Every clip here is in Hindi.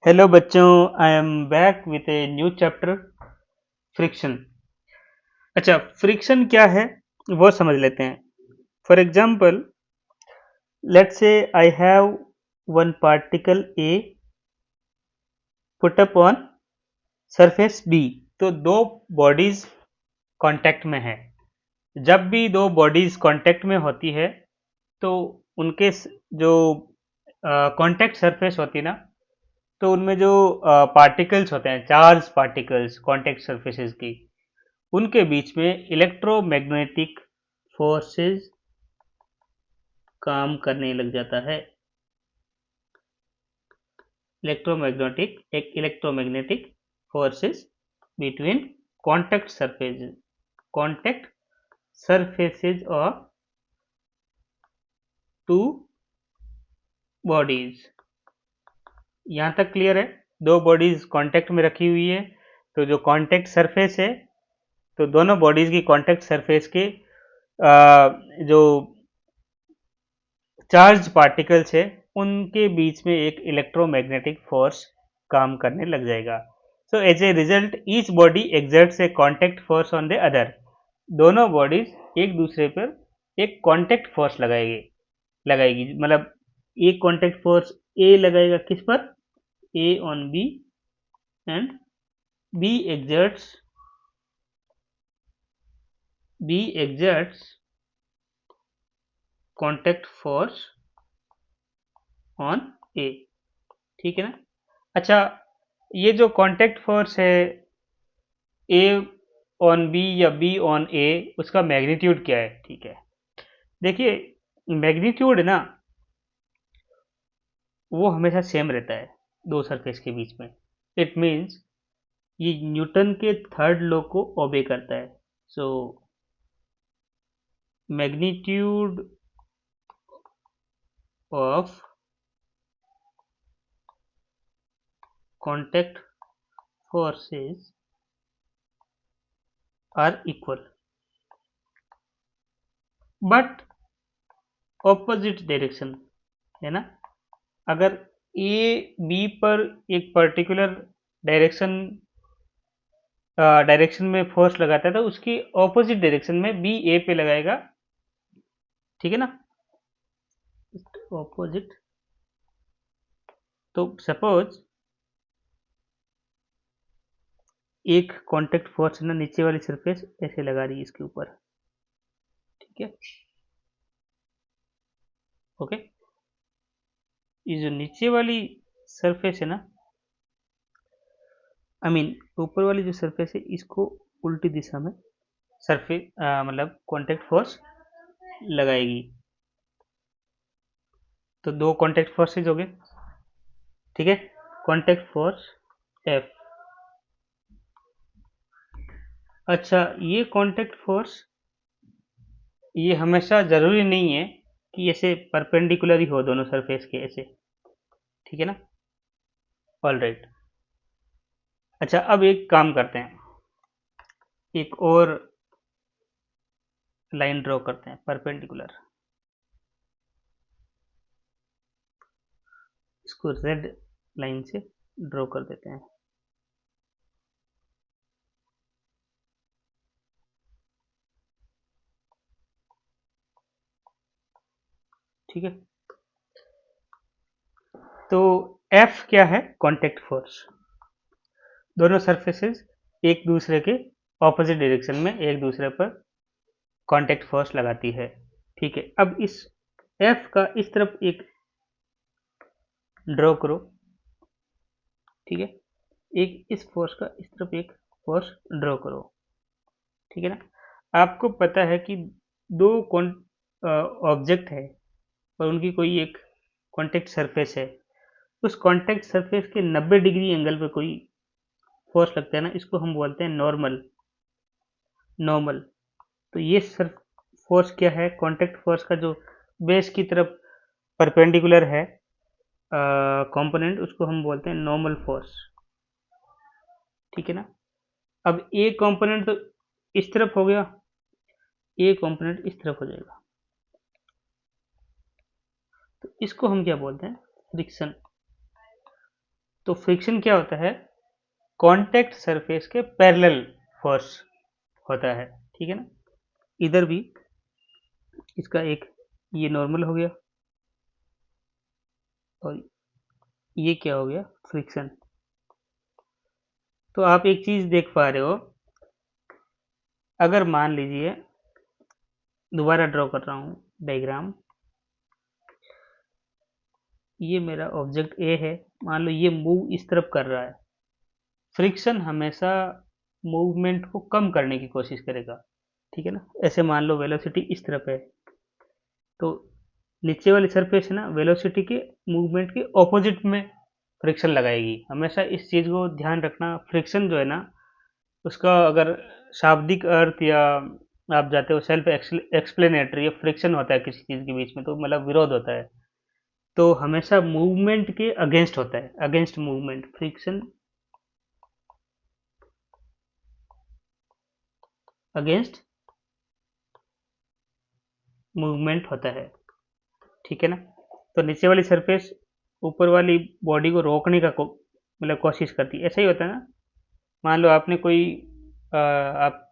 हेलो बच्चों, I am back with a new chapter friction. अच्छा, फ्रिक्शन क्या है वो समझ लेते हैं। For example, let's say I have one particle A put up on surface B. तो दो बॉडीज कांटेक्ट में है। जब भी दो बॉडीज कांटेक्ट में होती है तो उनके जो कांटेक्ट सरफेस होती है ना, तो उनमें जो पार्टिकल्स होते हैं, चार्ज पार्टिकल्स कांटेक्ट सरफेसेस की, उनके बीच में इलेक्ट्रोमैग्नेटिक फोर्सेस काम करने लग जाता है। Electromagnetic forces between contact surfaces of two bodies. यहाँ तक क्लियर है? दो बॉडीज कांटेक्ट में रखी हुई है, तो जो कांटेक्ट सरफेस है, तो दोनों बॉडीज की कांटेक्ट सरफेस के जो चार्ज पार्टिकल्स है, उनके बीच में एक इलेक्ट्रोमैग्नेटिक फोर्स काम करने लग जाएगा। So as a result each body exerts a contact force on the other. दोनों बॉडीज एक दूसरे पर एक कांटेक्ट फोर्स लगाएगी मतलब एक कांटेक्ट फोर्स ए लगाएगा किस पर? A on B, and B exerts contact force on A. ठीक है ना? अच्छा, ये जो कांटेक्ट फोर्स है ए ऑन बी या बी ऑन ए, उसका मैग्नीट्यूड क्या है? ठीक है, देखिए, मैग्नीट्यूड ना वो हमेशा सेम रहता है दो सरफेस के बीच में। इट मीन्स ये न्यूटन के थर्ड लॉ को ओबे करता है। So magnitude of contact forces are equal but opposite direction, है ना? अगर ए बी पर एक पर्टिकुलर डायरेक्शन डायरेक्शन में फोर्स लगाता है, तो उसकी ऑपोजिट डायरेक्शन में बी ए पे लगाएगा। ठीक है ना? ऑपोजिट। तो सपोज एक कांटेक्ट फोर्स ना नीचे वाली सरफेस ऐसे लगा रही है इसके ऊपर। ठीक है, ओके। ये जो नीचे वाली सरफेस है ना, आई मीन ऊपर वाली जो सरफेस है, इसको उल्टी दिशा में सरफेस मतलब कांटेक्ट फोर्स लगाएगी। तो दो कांटेक्ट फोर्सेज हो गए। ठीक है, कांटेक्ट फोर्स एफ। अच्छा, ये कांटेक्ट फोर्स ये हमेशा जरूरी नहीं है कि ऐसे परपेंडिकुलर ही हो दोनों सरफेस के ऐसे। ठीक है ना? All right. अच्छा, अब एक काम करते हैं, एक और लाइन ड्रॉ करते हैं परपेंडिकुलर। इसको रेड लाइन से ड्रॉ कर देते हैं। ठीक है, तो एफ क्या है? Contact force. दोनों सरफेसेस एक दूसरे के ऑपोजिट डायरेक्शन में एक दूसरे पर कांटेक्ट फोर्स लगाती है। ठीक है, अब इस एफ का इस तरफ एक ड्रॉ करो। ठीक है, एक इस फोर्स का इस तरफ एक फोर्स ड्रॉ करो। ठीक है ना? आपको पता है कि दो ऑब्जेक्ट है और उनकी कोई एक कांटेक्ट सरफेस है। उस कांटेक्ट सरफेस के 90 डिग्री एंगल पे कोई फोर्स लगता है ना, इसको हम बोलते हैं नॉर्मल। नॉर्मल। तो ये सर फोर्स क्या है? कांटेक्ट फोर्स का जो बेस की तरफ परपेंडिकुलर है कंपोनेंट, उसको हम बोलते हैं नॉर्मल फोर्स। ठीक है ना? अब ए कंपोनेंट तो इस तरफ हो गया, ए कंपोनेंट इस तरफ हो जाएगा, तो इसको हम क्या बोलते हैं? फ्रिक्शन। तो फ्रिक्शन क्या होता है? कांटेक्ट सरफेस के पैरेलल फोर्स होता है, ठीक है ना। इधर भी इसका एक ये नॉर्मल हो गया और ये क्या हो गया? फ्रिक्शन। तो आप एक चीज देख पा रहे हो, अगर मान लीजिए, दोबारा ड्रॉ कर रहा हूँ डायग्राम, ये मेरा ऑब्जेक्ट ए है, मान लो ये मूव इस तरफ कर रहा है। फ्रिक्शन हमेशा मूवमेंट को कम करने की कोशिश करेगा, ठीक है ना। ऐसे मान लो वेलोसिटी इस तरफ है, तो नीचे वाली सरफेस है ना, वेलोसिटी के मूवमेंट के ऑपोजिट में फ्रिक्शन लगाएगी। हमेशा इस चीज़ को ध्यान रखना। फ्रिक्शन जो है ना, उसका अगर शाब्दिक अर्थ या आप जाते हो सेल्फ एक्सप्लेनेटरी, फ्रिक्शन होता है किसी चीज़ के बीच में, तो मतलब विरोध होता है, तो हमेशा मूवमेंट के अगेंस्ट होता है, against movement. Friction against movement होता है, ठीक है ना। तो नीचे वाली सरफेस ऊपर वाली बॉडी को रोकने का मतलब कोशिश करती है। ऐसा ही होता है ना। मान लो आपने कोई आप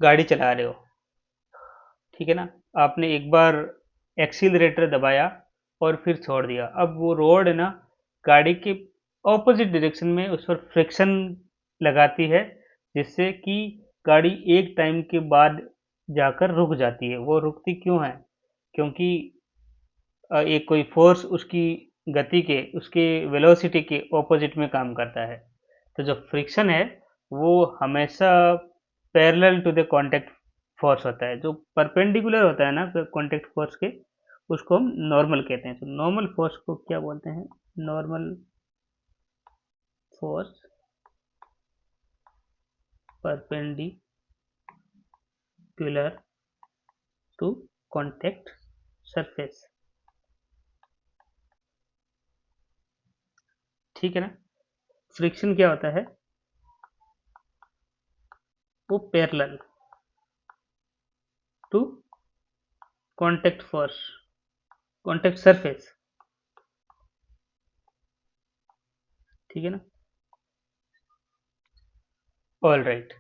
गाड़ी चला रहे हो, ठीक है ना। आपने एक बार एक्सीलरेटर दबाया और फिर छोड़ दिया। अब वो रोड है ना, गाड़ी के ऑपोजिट डायरेक्शन में उस पर फ्रिक्शन लगाती है, जिससे कि गाड़ी एक टाइम के बाद जाकर रुक जाती है। वो रुकती क्यों है? क्योंकि एक कोई फोर्स उसकी गति के, उसके वेलोसिटी के ऑपोजिट में काम करता है। तो जो फ्रिक्शन है वो हमेशा parallel to the contact force होता है। जो परपेंडिकुलर होता है ना कांटेक्ट फोर्स के, उसको हम नॉर्मल कहते हैं। तो नॉर्मल फोर्स को क्या बोलते हैं? Normal force perpendicular to contact surface, ठीक है ना। फ्रिक्शन क्या होता है? वो parallel to contact force, contact surface, ठीक है ना। ऑल राइट,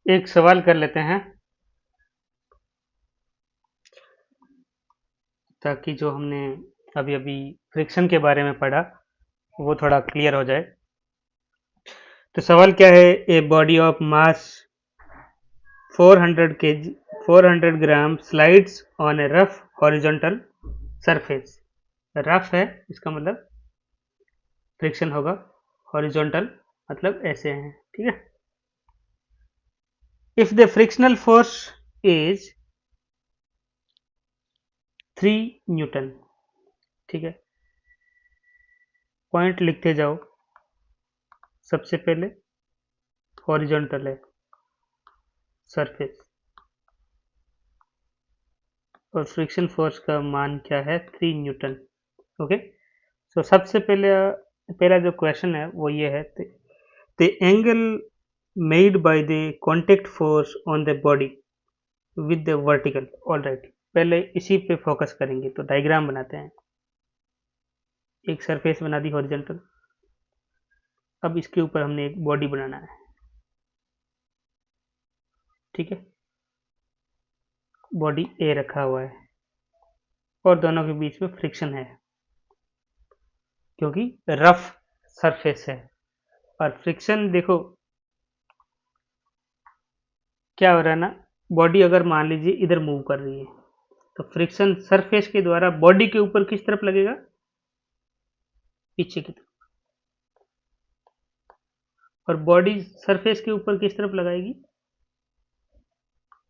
एक सवाल कर लेते हैं ताकि जो हमने अभी अभी फ्रिक्शन के बारे में पढ़ा वो थोड़ा क्लियर हो जाए। तो सवाल क्या है? A body of mass 400 kg 400 gram slides on A rough horizontal surface. Rough है इसका मतलब फ्रिक्शन होगा, हॉरिजॉन्टल मतलब ऐसे हैं, ठीक है। If the frictional force is 3 Newton, ठीक है। पॉइंट लिखते जाओ। सबसे पहले हॉरिजॉन्टल है सरफेस, और फ्रिक्शन फोर्स का मान क्या है? 3 न्यूटन। ओके। सो सबसे पहले पहला जो क्वेश्चन है वो ये है, the angle made by the contact force on the body with the vertical. All right, पहले इसी पे फोकस करेंगे। तो डायग्राम बनाते हैं। एक सरफेस बना दी हॉरिजॉन्टल, अब इसके ऊपर हमने एक बॉडी बनाना है, ठीक है। बॉडी ए रखा हुआ है और दोनों के बीच में फ्रिक्शन है क्योंकि रफ सरफेस है। और फ्रिक्शन देखो क्या हो रहा है ना, बॉडी अगर मान लीजिए इधर मूव कर रही है, तो फ्रिक्शन सरफेस के द्वारा बॉडी के ऊपर किस तरफ लगेगा? पीछे की तरफ। और बॉडी सरफेस के ऊपर किस तरफ लगाएगी?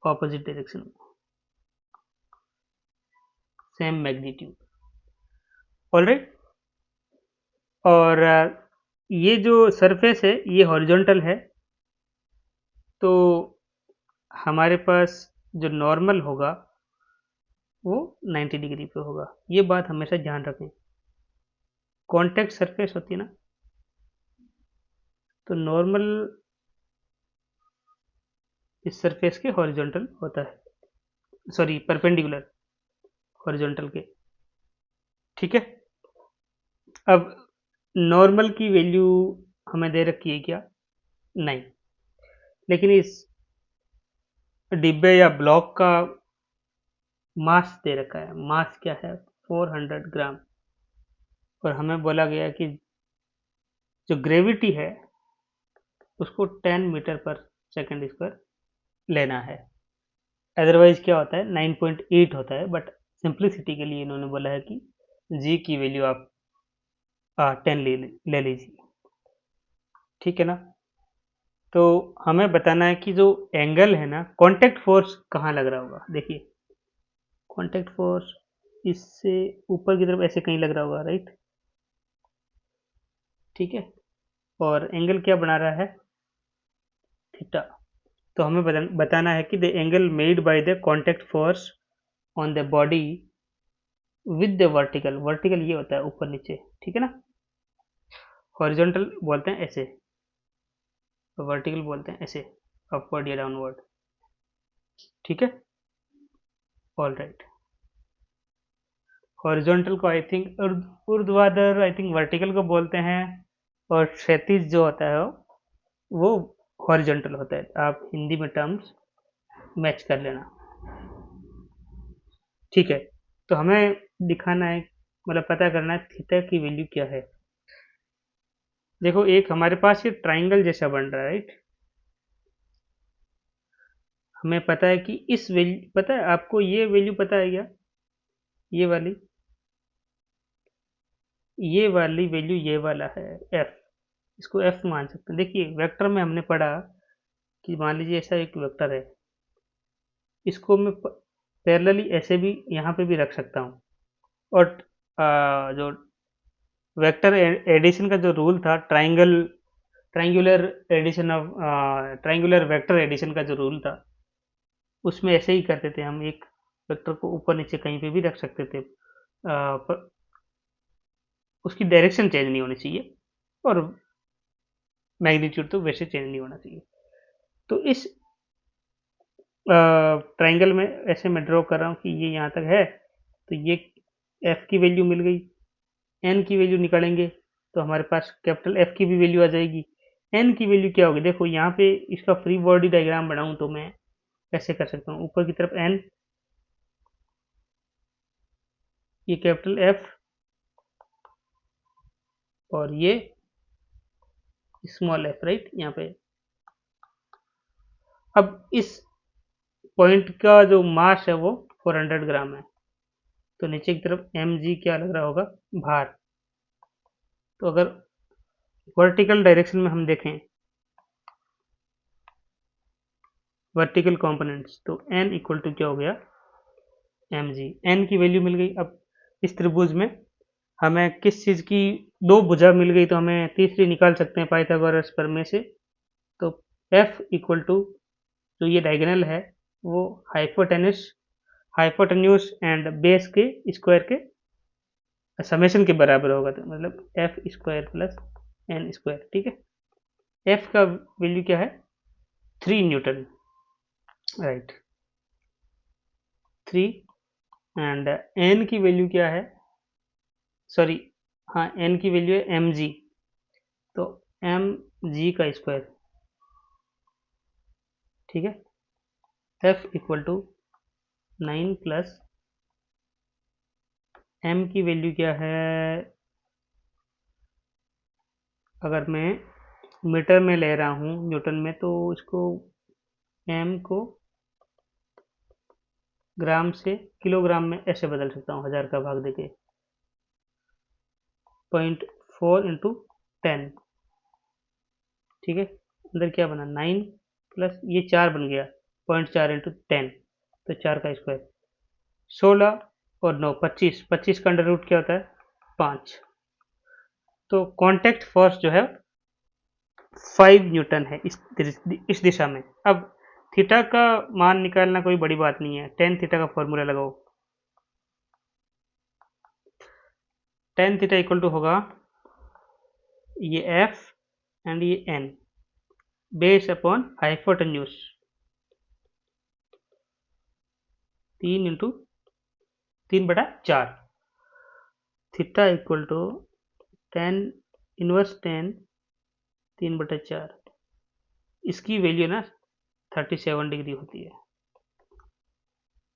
ऑपोजिट डायरेक्शन में, सेम मैग्नीट्यूड। ऑलराइट। और ये जो सरफेस है ये हॉरिजॉन्टल है, तो हमारे पास जो नॉर्मल होगा वो 90 डिग्री पे होगा। ये बात हमेशा ध्यान रखें। कॉन्टैक्ट सरफेस होती है ना, तो नॉर्मल इस सरफेस के हॉरिजॉन्टल होता है, सॉरी परपेंडिकुलर हॉरिजॉन्टल के, ठीक है। अब नॉर्मल की वैल्यू हमें दे रखी है क्या? नहीं, लेकिन इस डिब्बे या ब्लॉक का मास दे रखा है। मास क्या है? 400 ग्राम। और हमें बोला गया कि जो ग्रेविटी है उसको 10 मीटर पर सेकंड स्क्वायर लेना है। अदरवाइज क्या होता है? 9.8 होता है, बट सिंप्लिसिटी के लिए इन्होंने बोला है कि जी की वैल्यू आप 10 ले लीजिए। ठीक है ना? तो हमें बताना है कि जो एंगल है ना, कांटेक्ट फोर्स कहाँ लग रहा होगा। देखिए, कांटेक्ट फोर्स इससे ऊपर की तरफ ऐसे कहीं लग रहा होगा, राइट? ठीक है। और एंगल क्या बना रहा है? थीटा। तो हमें बताना है कि the angle made by the contact force on the body with the vertical. Vertical ये होता है ऊपर नीचे, ठीक है ना? हॉरिजॉन्टल बोलते हैं ऐसे, वर्टिकल बोलते हैं ऐसे, अपवर्ड या डाउनवर्ड। ठीक है, ऑल राइट। हॉरिजॉन्टल को आई थिंक ऊर्ध्वाधर, आई थिंक वर्टिकल को बोलते हैं। और क्षैतिज जो होता है वो हॉरिजॉन्टल होता है। आप हिंदी में टर्म्स मैच कर लेना। ठीक है, तो हमें दिखाना है, मतलब पता करना है थीटा की वैल्यू क्या है। देखो, एक हमारे पास ये ट्राइंगल जैसा बन रहा है, राइट? हमें पता है कि इस वैल्यू, पता है आपको ये वैल्यू पता है क्या? ये वाली, ये वाली वैल्यू ये वाला है एफ। इसको एफ मान सकते हैं। देखिए, वेक्टर में हमने पढ़ा कि मान लीजिए ऐसा एक वेक्टर है, इसको मैं पैरेलली ऐसे भी यहाँ पे भी रख सकता हूँ। और जो वेक्टर एडिशन का जो रूल था, triangular addition of triangular vector addition का जो रूल था, उसमें ऐसे ही करते थे हम। एक वेक्टर को ऊपर नीचे कहीं पे भी रख सकते थे, पर उसकी डायरेक्शन चेंज नहीं होनी चाहिए, और मैग्नीट्यूड तो वैसे चेंज नहीं होना चाहिए। तो इस ट्राइंगल में ऐसे मैं ड्रॉ कर रहा हूँ कि ये यहाँ तक है, तो ये एफ की वैल्यू मिल गई। एन की वैल्यू निकालेंगे तो हमारे पास कैपिटल एफ की भी वैल्यू आ जाएगी। एन की वैल्यू क्या होगी? देखो, यहाँ पे इसका फ्री बॉडी डायग्राम बनाऊं तो मैं कैसे कर सकता हूँ? ऊपर की तरफ एन, ये कैपिटल एफ, और ये स्मॉल एफ, राइट? यहाँ पे अब इस पॉइंट का जो मास है वो 400 ग्राम है। तो नीचे की तरफ एम जी क्या लग रहा होगा? भार। तो अगर वर्टिकल डायरेक्शन में हम देखें, वर्टिकल कंपोनेंट्स, तो एन इक्वल टू क्या हो गया? M G. एन की वैल्यू मिल गई। अब इस त्रिभुज में हमें किस चीज़ की दो भुजा मिल गई, तो हमें तीसरी निकाल सकते हैं पाइथागोरस प्रमेय से। तो एफ इक्वल टू, जो ये डायगोनल है वो हाइपोटेन्यूस, हाइपोटेन्यूस एंड बेस के स्क्वायर के समेशन के बराबर होगा। तो मतलब F square plus N square. ठीक है, एफ का वैल्यू क्या है? 3 न्यूटन, राइट? 3। एंड एन की वैल्यू क्या है? सॉरी, हाँ, एन की वैल्यू है एम जी। तो एम जी का स्क्वायर। ठीक है, F equal to 9 plus M की वैल्यू क्या है? अगर मैं मीटर में ले रहा हूँ न्यूटन में, तो इसको एम को ग्राम से किलोग्राम में ऐसे बदल सकता हूँ, 1000 का भाग देके। 0.4 इंटू 10। ठीक है, अंदर क्या बना? 9 प्लस ये 4 बन गया, 0.4 इंटू 10, तो 4 का स्क्वायर। 16 और 9 25, 25 का अंडर रूट क्या होता है? 5। तो कॉन्टेक्ट फोर्स जो है 5 न्यूटन है इस दिशा में। अब थीटा का मान निकालना कोई बड़ी बात नहीं है। टेन थीटा का फॉर्मूला लगाओ। टेन थीटा इक्वल टू होगा ये एफ एंड ये N base upon hypotenuse, 3 into 3/4। Theta equal to tan inverse tan 3/4, इसकी वैल्यू ना 37 डिग्री होती है।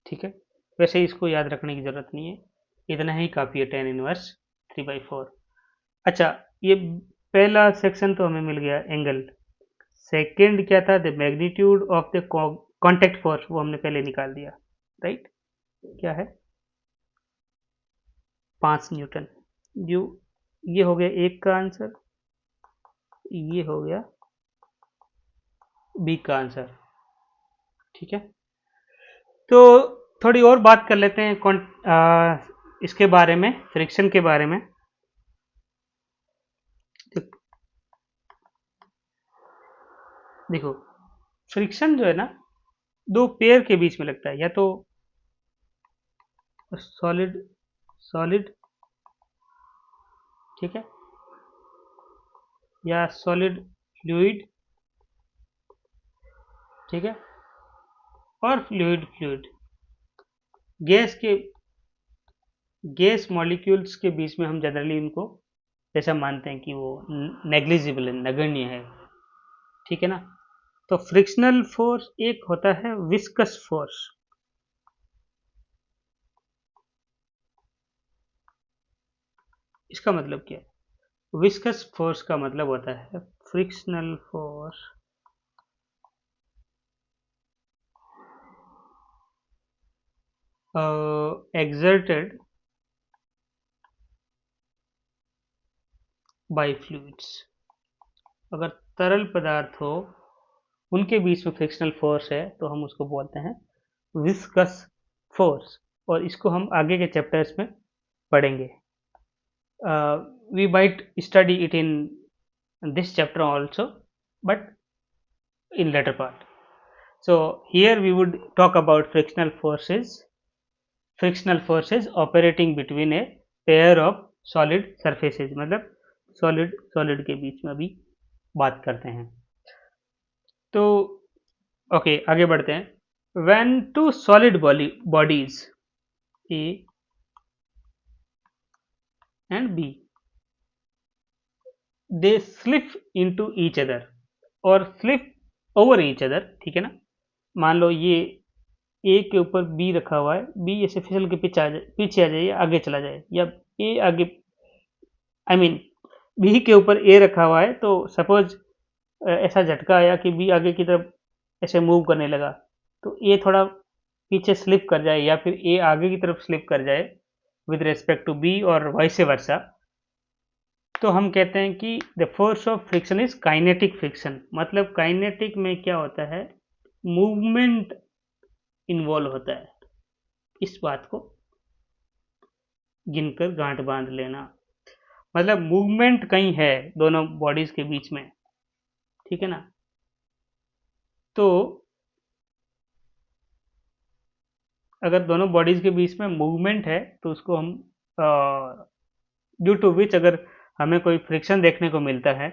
ठीक है, वैसे इसको याद रखने की ज़रूरत नहीं है, इतना ही काफ़ी है tan इनवर्स 3/4। अच्छा, ये पहला सेक्शन तो हमें मिल गया एंगल। सेकंड क्या था, the magnitude of the contact force, वो हमने पहले निकाल दिया, राइट। क्या है, 5 न्यूटन। जो ये हो गया एक का आंसर, ये हो गया बी का आंसर। ठीक है, तो थोड़ी और बात कर लेते हैं इसके बारे में, फ्रिक्शन के बारे में। देखो, फ्रिक्शन जो है ना, दो पेयर के बीच में लगता है, या तो सॉलिड सॉलिड, ठीक है, या सॉलिड फ्लूइड, ठीक है, और फ्लूइड फ्लूइड, गैस के गैस मॉलिक्यूल्स के बीच में हम जनरली इनको ऐसा मानते हैं कि वो नेग्लिजिबल है, नगण्य है। ठीक है ना। तो फ्रिक्शनल फोर्स एक होता है विस्कस फोर्स। इसका मतलब क्या है, विस्कस फोर्स का मतलब होता है frictional force exerted by fluids। अगर तरल पदार्थ हो, उनके बीच में फ्रिक्शनल फोर्स है, तो हम उसको बोलते हैं विस्कस फोर्स। और इसको हम आगे के चैप्टर्स में पढ़ेंगे। We might study it in this chapter also, but in later part. So here we would talk about frictional forces operating between a pair of solid surfaces। मतलब सॉलिड के बीच में अभी बात करते हैं। तो ओके, आगे बढ़ते हैं। when two solid bodies A and B, they slip into each other और slip over each other, ठीक है ना। मान लो ये ए के ऊपर बी रखा हुआ है, बी ऐसे फिसल के पीछे आ जाए या आगे चला जाए, या ए आगे, आई मीन बी के ऊपर ए रखा हुआ है, तो सपोज ऐसा झटका आया कि बी आगे की तरफ ऐसे मूव करने लगा, तो ए थोड़ा पीछे स्लिप कर जाए या फिर ए आगे की तरफ स्लिप कर जाए विद रेस्पेक्ट टू बी और वाइस वर्सा, तो हम कहते हैं कि the force of friction is kinetic friction. मतलब काइनेटिक में क्या होता है, मूवमेंट इन्वॉल्व होता है। इस बात को गिनकर गांठ बांध लेना, मतलब मूवमेंट कहीं है दोनों बॉडीज के बीच में, ठीक है ना। तो अगर दोनों बॉडीज के बीच में मूवमेंट है, तो उसको हम ड्यू टू विच अगर हमें कोई फ्रिक्शन देखने को मिलता है,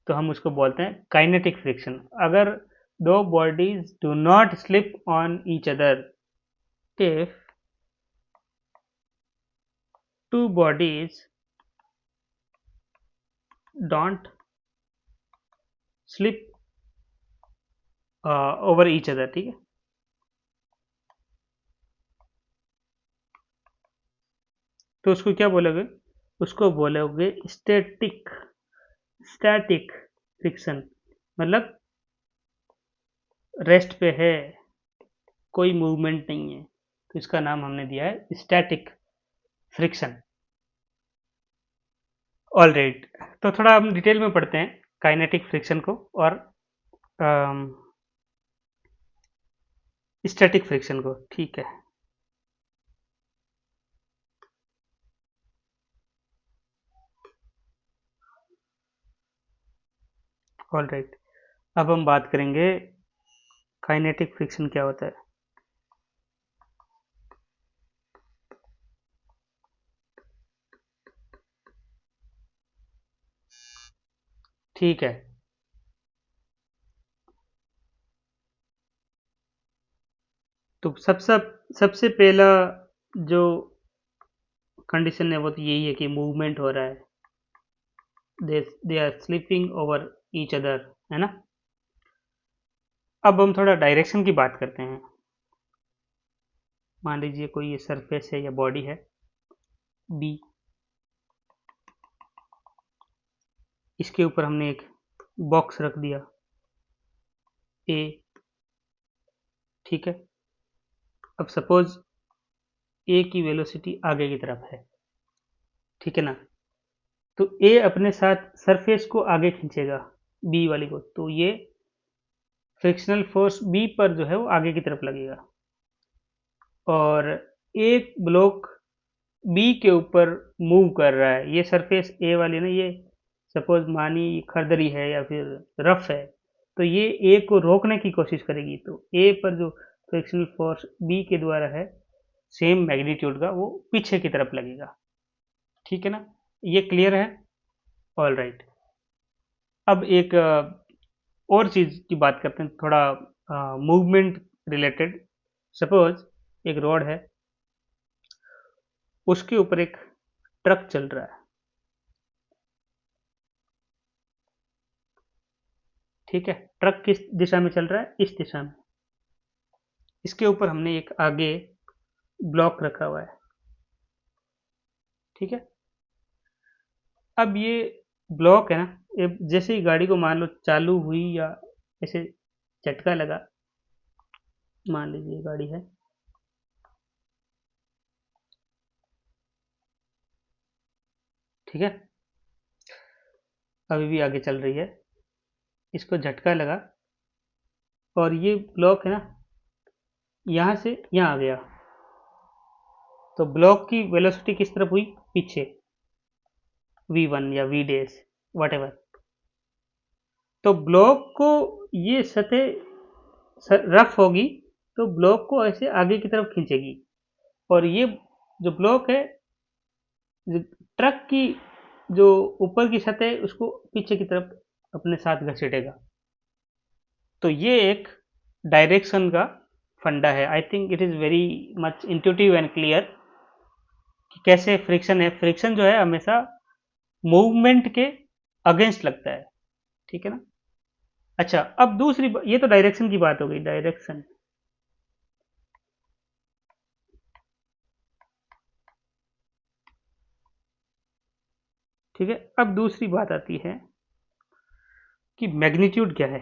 तो हम उसको बोलते हैं काइनेटिक फ्रिक्शन। अगर दो bodies do not slip on each other, if two bodies don't slip over each other, ठीक है। तो उसको क्या बोलोगे, उसको बोलोगे स्टैटिक फ्रिक्शन। मतलब रेस्ट पे है, कोई मूवमेंट नहीं है, तो इसका नाम हमने दिया है स्टैटिक फ्रिक्शन। ऑल राइट, तो थोड़ा हम डिटेल में पढ़ते हैं काइनेटिक फ्रिक्शन को और स्टैटिक फ्रिक्शन को, ठीक है। ऑल राइट, अब हम बात करेंगे काइनेटिक फ्रिक्शन क्या होता है। ठीक है, तो सबसे पहला जो कंडीशन है वो तो यही है कि मूवमेंट हो रहा है, they are sleeping over each other, है ना। अब हम थोड़ा डायरेक्शन की बात करते हैं। मान लीजिए कोई ये सरफेस है या बॉडी है बी, इसके ऊपर हमने एक बॉक्स रख दिया ए, ठीक है। अब सपोज ए की वेलोसिटी आगे की तरफ है, ठीक है ना। तो ए अपने साथ सरफेस को आगे खींचेगा बी वाली को, तो ये फ्रिक्शनल फोर्स बी पर जो है वो आगे की तरफ लगेगा। और एक ब्लॉक बी के ऊपर मूव कर रहा है, ये सरफेस ए वाली ना, ये सपोज मानी खरदरी है या फिर रफ है, तो ये ए को रोकने की कोशिश करेगी, तो ए पर जो फ्रिक्शनल फोर्स बी के द्वारा है सेम मैग्नीट्यूड का, वो पीछे की तरफ लगेगा, ठीक है ना। ये क्लियर है? All right. अब एक और चीज़ की बात करते हैं, थोड़ा मूवमेंट रिलेटेड। सपोज एक रोड है, उसके ऊपर एक ट्रक चल रहा है, ठीक है। ट्रक किस दिशा में चल रहा है? इस दिशा में। इसके ऊपर हमने एक आगे ब्लॉक रखा हुआ है, ठीक है। अब ये ब्लॉक है ना, ये जैसे ही गाड़ी को मान लो चालू हुई या ऐसे झटका लगा, मान लीजिए गाड़ी है, ठीक है, अभी भी आगे चल रही है, इसको झटका लगा और ये ब्लॉक है ना, यहाँ से यहाँ आ गया, तो ब्लॉक की वेलोसिटी किस तरफ हुई? पीछे, v1 या v डैश वट एवर। तो ब्लॉक को ये सतह रफ होगी, तो ब्लॉक को ऐसे आगे की तरफ खींचेगी, और ये जो ब्लॉक है ट्रक की जो ऊपर की सतह है उसको पीछे की तरफ अपने साथ घसीटेगा। तो ये एक डायरेक्शन का फंडा है। आई think it is very much intuitive and clear कि कैसे फ्रिक्शन है। फ्रिक्शन जो है हमेशा मूवमेंट के अगेंस्ट लगता है, ठीक है ना। अच्छा, अब दूसरी ये तो डायरेक्शन की बात हो गई, डायरेक्शन, ठीक है। अब दूसरी बात आती है कि मैग्नीट्यूड क्या है।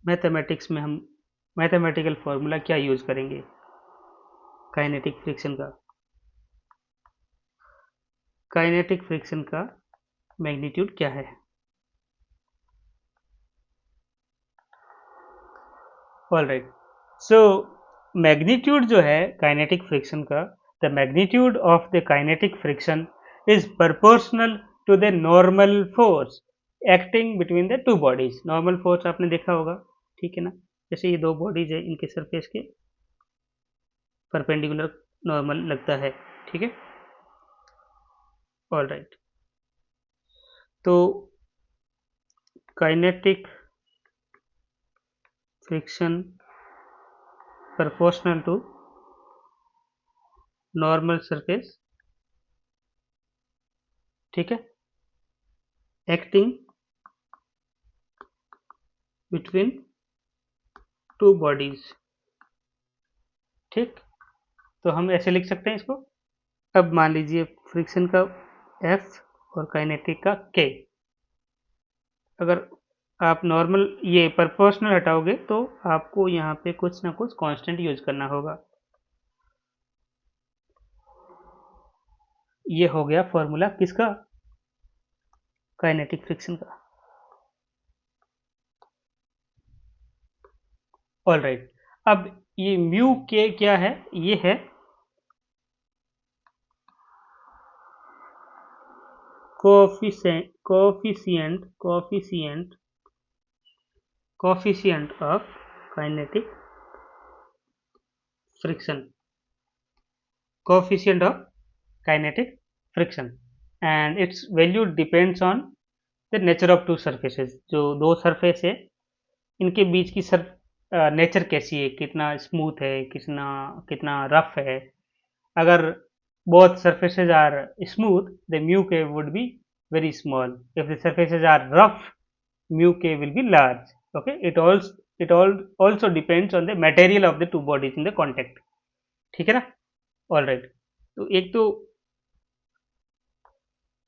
मैथमेटिक्स में हम मैथमेटिकल फॉर्मूला क्या यूज करेंगे काइनेटिक फ्रिक्शन का? काइनेटिक फ्रिक्शन का मैग्नीट्यूड क्या है? All right. सो मैग्नीट्यूड जो है काइनेटिक फ्रिक्शन का, the magnitude of the kinetic friction is proportional to the normal force acting between the two bodies. Normal force आपने देखा होगा, ठीक है ना। जैसे ये दो बॉडीज है, इनके सरफेस के परपेंडिकुलर नॉर्मल लगता है, ठीक है। All right. तो kinetic friction proportional to normal surface, ठीक है, एक्टिंग बिटवीन टू बॉडीज, ठीक। तो हम ऐसे लिख सकते हैं इसको। अब मान लीजिए फ्रिक्शन का F और काइनेटिक का K। अगर आप नॉर्मल ये प्रोपोर्शनल हटाओगे तो आपको यहाँ पे कुछ ना कुछ कांस्टेंट यूज करना होगा। ये हो गया फॉर्मूला किसका? काइनेटिक फ्रिक्शन का। All right. अब ये म्यू के क्या है? ये है coefficient of kinetic friction, coefficient of kinetic friction, and its value depends on the nature of two surfaces। जो दो सरफेस है इनके बीच की नेचर कैसी है, कितना स्मूथ है, कितना कितना रफ है। अगर both surfaces are smooth, the mu k would be very small. If the surfaces are rough, mu k will be large. Okay, it also depends on the material of the two bodies in the contact. ठीक है ना? ऑल राइट, तो एक तो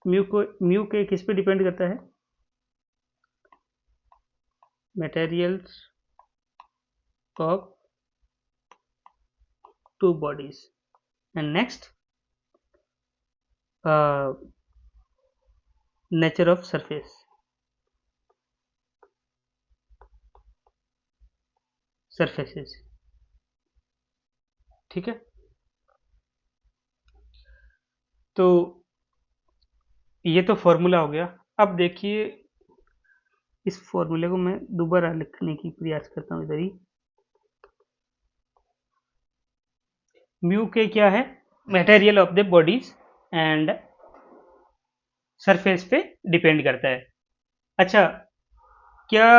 म्यू के किस पे डिपेंड करता है? Materials of two bodies and next nature of surfaces. ठीक है, तो ये तो फॉर्मूला हो गया। अब देखिए, इस फॉर्मूले को मैं दोबारा लिखने की प्रयास करता हूँ इधर ही। म्यू के क्या है? Material of the bodies and surface पे डिपेंड करता है। अच्छा, क्या,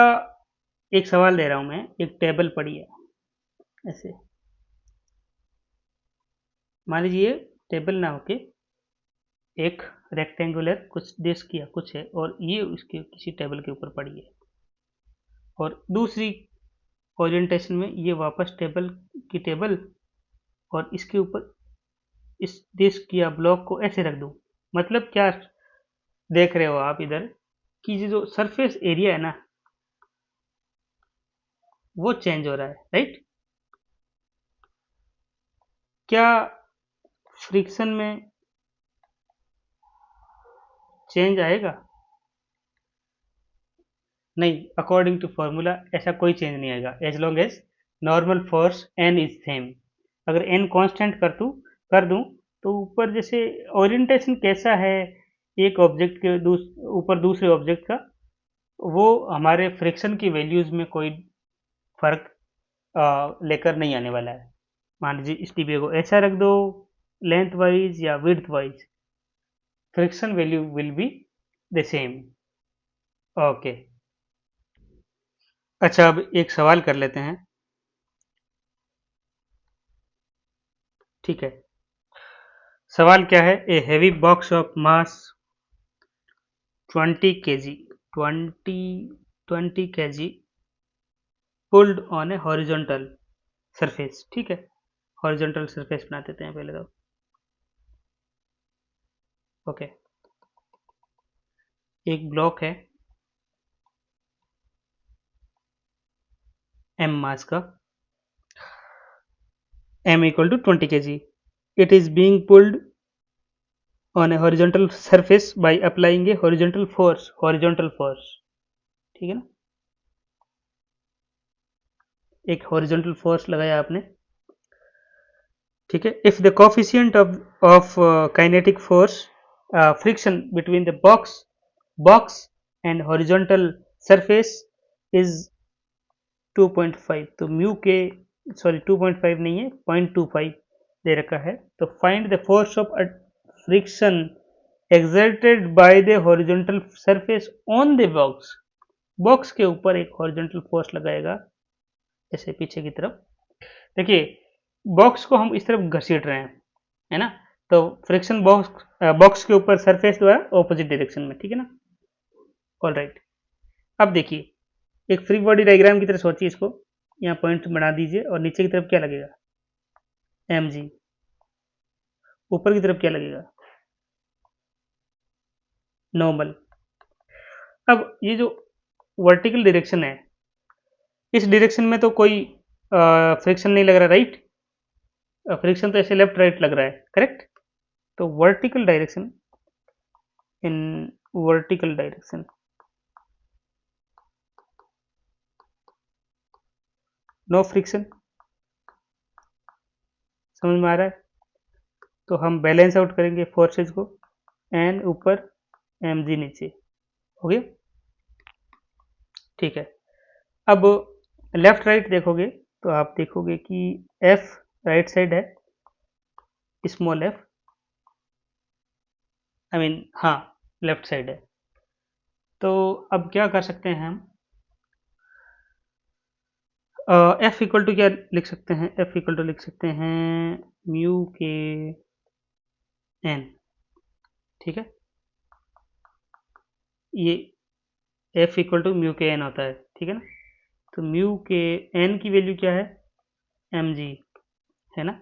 एक सवाल दे रहा हूं मैं, एक टेबल पड़ी है ऐसे, मान लीजिए टेबल ना होके एक रेक्टेंगुलर कुछ डिस्क या कुछ है और ये उसके किसी टेबल के ऊपर पड़ी है, और दूसरी ओरिएंटेशन में ये वापस टेबल और इसके ऊपर इस डिस्क या ब्लॉक को ऐसे रख दूं। मतलब क्या देख रहे हो आप इधर कि ये जो सरफेस एरिया है ना, वो चेंज हो रहा है, राइट? क्या फ्रिक्शन में चेंज आएगा? नहीं, अकॉर्डिंग टू फॉर्मूला ऐसा कोई चेंज नहीं आएगा as long as normal force N is same. अगर एन कांस्टेंट कर दूं तो ऊपर जैसे ओरिएंटेशन कैसा है एक ऑब्जेक्ट के ऊपर दूसरे ऑब्जेक्ट का, वो हमारे फ्रिक्शन की वैल्यूज में कोई फर्क लेकर नहीं आने वाला है। मान लीजिए इस डिब्बे को ऐसा रख दो, लेंथ वाइज या width wise, friction value will be the same. Okay, अच्छा अब एक सवाल कर लेते हैं। ठीक है, सवाल क्या है? A heavy box of mass 20 kg 20 kg pulled on a horizontal surface. ठीक है, हॉरिजॉन्टल सरफेस बना देते हैं पहले तो। ओके, एक ब्लॉक है एम मास का, m equal to 20 kg. It is being pulled on a horizontal surface by applying a horizontal force, ठीक है ना? एक horizontal force लगाया आपने, ठीक है। if the coefficient of kinetic force friction between the box and horizontal surface is 2.5, तो म्यू के, सॉरी 2.5 नहीं है, 0.25 दे रखा है। तो find the force of friction exerted by the horizontal surface on the box के ऊपर एक हॉरिजॉन्टल फोर्स लगाएगा ऐसे पीछे की तरफ। देखिए, बॉक्स को हम इस तरफ घसीट रहे हैं, है ना? तो फ्रिक्शन बॉक्स के ऊपर सरफेस द्वारा ऑपोजिट डायरेक्शन में, ठीक है ना? ऑल राइट, अब देखिए, एक फ्री बॉडी डायग्राम की तरह सोचिए इसको, यहाँ पॉइंट बना दीजिए और नीचे की तरफ क्या लगेगा? M G. ऊपर की तरफ क्या लगेगा? नॉर्मल। अब ये जो वर्टिकल डायरेक्शन है, इस डायरेक्शन में तो कोई फ्रिक्शन नहीं लग रहा, राइट? फ्रिक्शन तो ऐसे लेफ्ट राइट लग रहा है, करेक्ट? तो vertical direction, in vertical direction no friction, समझ में आ रहा है? तो हम बैलेंस आउट करेंगे फोर्सेज को, एन ऊपर एम जी नीचे, हो गया? ठीक है, अब लेफ्ट राइट देखोगे तो आप देखोगे कि एफ राइट साइड है, स्मॉल एफ, आई मीन हाँ लेफ्ट साइड है। तो अब क्या कर सकते हैं हम? एफ इक्वल टू क्या लिख सकते हैं? एफ इक्वल टू लिख सकते हैं म्यू के एन, ठीक है। ये F equal to mu K N होता है, ठीक है ना। तो म्यू के एन की वैल्यू क्या है, एम जी, है ना।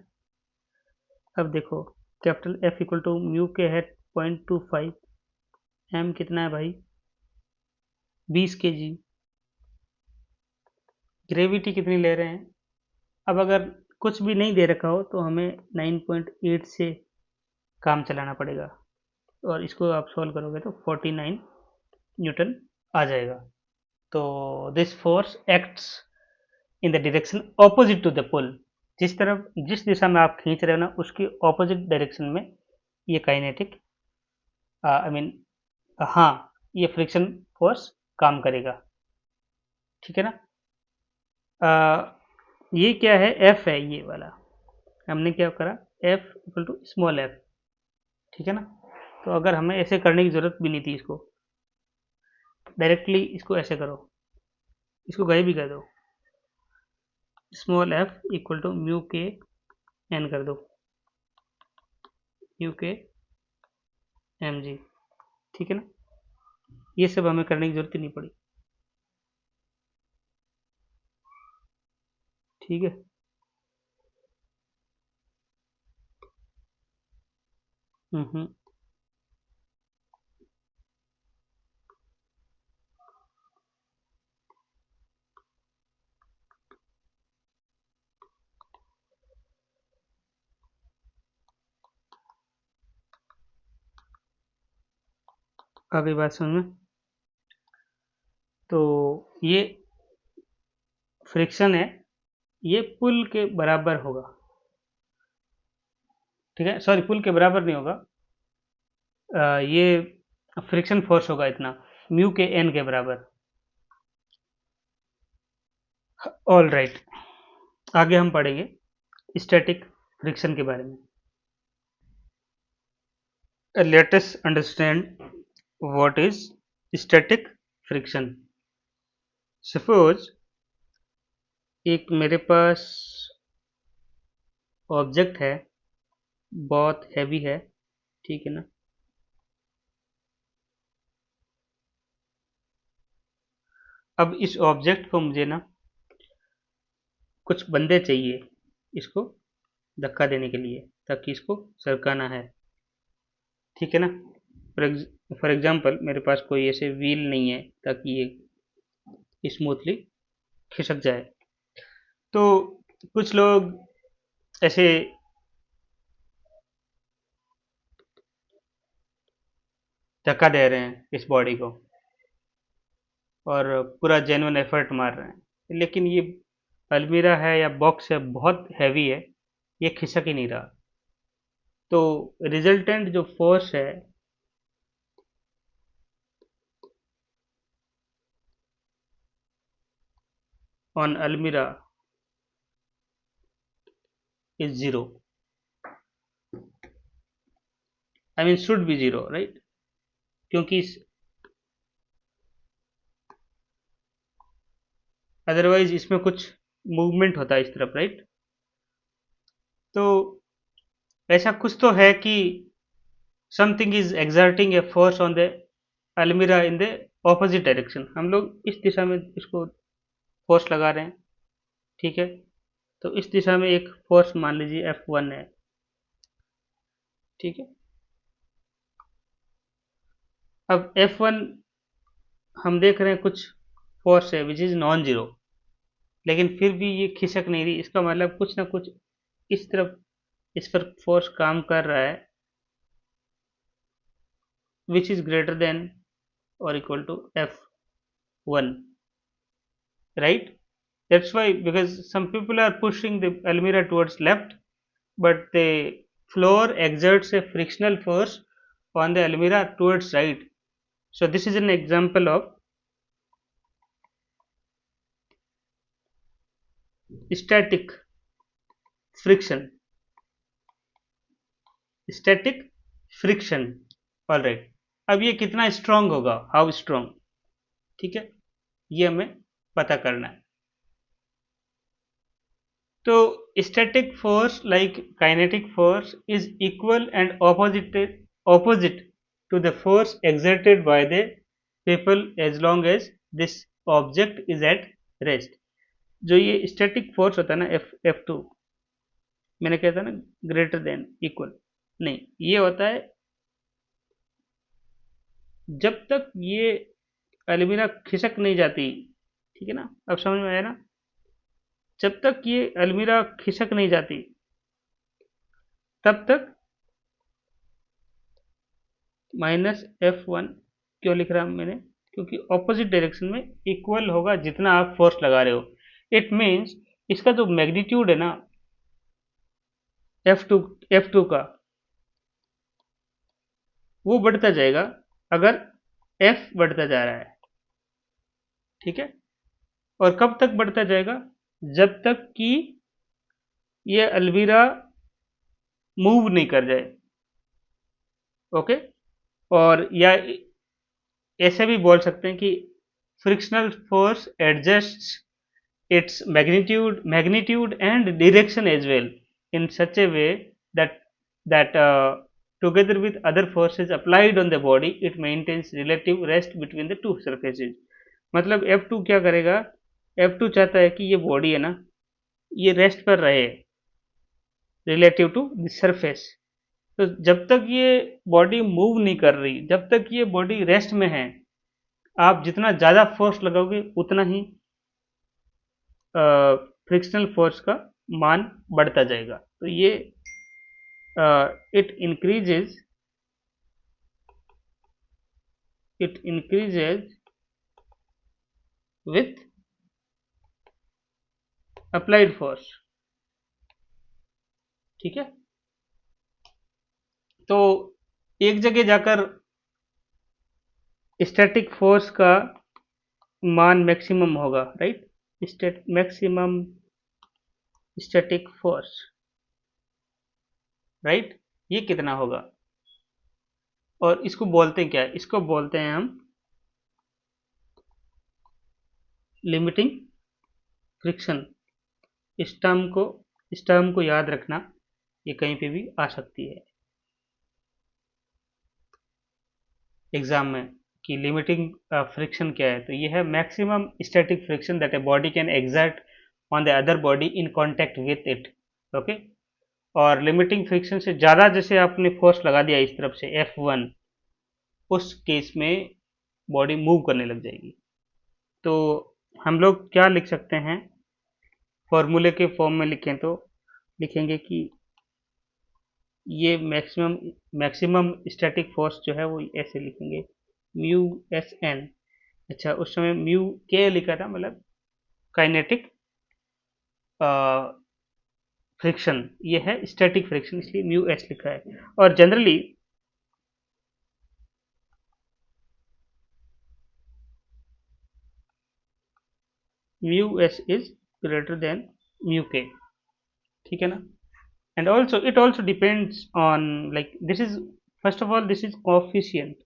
अब देखो, capital F equal to mu K है 0.25, एम कितना है भाई, 20 के जी। ग्रेविटी कितनी ले रहे हैं, अब अगर कुछ भी नहीं दे रखा हो तो हमें 9.8 से काम चलाना पड़ेगा, और इसको आप सॉल्व करोगे तो 49 न्यूटन आ जाएगा। तो this force acts in the direction opposite to the pull, जिस दिशा में आप खींच रहे हो ना, उसकी ऑपोजिट डायरेक्शन में ये काइनेटिक, आई मीन, हाँ, ये फ्रिक्शन फोर्स काम करेगा, ठीक है ना। ये क्या है, एफ है ये वाला, हमने क्या करा, F equal to small F, ठीक है ना। तो अगर हमें ऐसे करने की जरूरत भी नहीं थी, इसको डायरेक्टली इसको ऐसे करो, इसको कहीं भी कर दो, small F equal to mu K N कर दो, म्यू के एम जी, ठीक है ना। ये सब हमें करने की जरूरत ही नहीं पड़ी, ठीक है। हम्म। अगली बात समझ में, तो ये फ्रिक्शन है, ये पुल के बराबर होगा, ठीक है, सॉरी पुल के बराबर नहीं होगा, ये फ्रिक्शन फोर्स होगा इतना, म्यू के एन के बराबर। ऑल राइट, आगे हम पढ़ेंगे स्टैटिक फ्रिक्शन के बारे में। Let us understand what is static friction. Suppose एक मेरे पास ऑब्जेक्ट है, बहुत हैवी है, ठीक है ना। अब इस ऑब्जेक्ट को मुझे ना कुछ बंदे चाहिए इसको धक्का देने के लिए, ताकि इसको सरकाना है, ठीक है ना। फॉर एग्जाम्पल मेरे पास कोई ऐसे व्हील नहीं है ताकि ये स्मूथली खिसक जाए, तो कुछ लोग ऐसे धक्का दे रहे हैं इस बॉडी को, और पूरा जेन्युइन एफर्ट मार रहे हैं, लेकिन ये अलमीरा है या बॉक्स है, बहुत हैवी है, ये खिसक ही नहीं रहा। तो रिजल्टेंट जो फोर्स है ऑन अलमीरा is zero, I mean should be zero, right. क्योंकि अदरवाइज इसमें कुछ मूवमेंट होता है इस तरफ, राइट। तो ऐसा कुछ तो है कि something is exerting a force on the almirah in the opposite direction, हम लोग इस दिशा में इसको फोर्स लगा रहे हैं, ठीक है। तो इस दिशा में एक फोर्स मान लीजिए F1 है, ठीक है। अब F1 हम देख रहे हैं कुछ फोर्स है विच इज नॉन जीरो, लेकिन फिर भी ये खिसक नहीं रही, इसका मतलब कुछ ना कुछ इस तरफ इस पर फोर्स काम कर रहा है, विच इज ग्रेटर देन और equal to F1, right. That's why, because some people are pushing the almirah towards left, but the floor exerts a frictional force on the almirah towards right. So this is an example of static friction, static friction, all right. अब ये कितना स्ट्रांग होगा, हाउ स्ट्रांग, ठीक है, ये हमें पता करना है। तो static force like kinetic force is equal and opposite to the force exerted by the people as long as this object is at rest. जो ये static force होता है ना F2, मैंने कहा था ना ग्रेटर देन इक्वल, नहीं, ये होता है जब तक ये अलमीरा खिसक नहीं जाती। ठीक है ना, अब समझ में आया ना, जब तक ये अलमीरा खिसक नहीं जाती तब तक -F1 क्यों लिख रहा हूं मैंने, क्योंकि ऑपोजिट डायरेक्शन में इक्वल होगा जितना आप फोर्स लगा रहे हो। इट मीन्स इसका जो मैग्नीट्यूड है ना F2 का, वो बढ़ता जाएगा अगर F बढ़ता जा रहा है। ठीक है, और कब तक बढ़ता जाएगा, जब तक कि ये अलमीरा मूव नहीं कर जाए। ओके, और या ऐसे भी बोल सकते हैं कि frictional force adjusts its magnitude and direction as well in such a way that together with other forces applied on the body it maintains relative rest between the two surfaces। मतलब F2 क्या करेगा, F2 चाहता है कि ये बॉडी है ना, ये रेस्ट पर रहे रिलेटिव टू द सरफेस। तो जब तक ये बॉडी मूव नहीं कर रही, जब तक ये बॉडी रेस्ट में है, आप जितना ज़्यादा फोर्स लगाओगे उतना ही फ्रिक्शनल फोर्स का मान बढ़ता जाएगा। तो ये it increases with applied force. ठीक है, तो एक जगह जाकर स्टैटिक फोर्स का मान मैक्सिमम होगा, right, maximum static force, right, ये कितना होगा, और इसको बोलते हैं क्या, इसको बोलते हैं हम लिमिटिंग फ्रिक्शन। इस टर्म को याद रखना, ये कहीं पे भी आ सकती है एग्जाम में कि लिमिटिंग फ्रिक्शन क्या है। तो ये है maximum static friction that a body can exert on the other body in contact with it. Okay, और लिमिटिंग फ्रिक्शन से ज़्यादा जैसे आपने फोर्स लगा दिया इस तरफ से F1, उस केस में बॉडी मूव करने लग जाएगी। तो हम लोग क्या लिख सकते हैं, फॉर्मूले के फॉर्म में लिखें तो लिखेंगे कि ये मैक्सिमम स्टैटिक फोर्स जो है वो ऐसे लिखेंगे म्यू एस एन। अच्छा, उस समय म्यू के लिखा था, मतलब काइनेटिक फ्रिक्शन, ये है स्टैटिक फ्रिक्शन, इसलिए म्यू एस लिखा है। और generally mu S is greater then mu के। ठीक है ना, and also it also depends on, like, this is, first of all, this is coefficient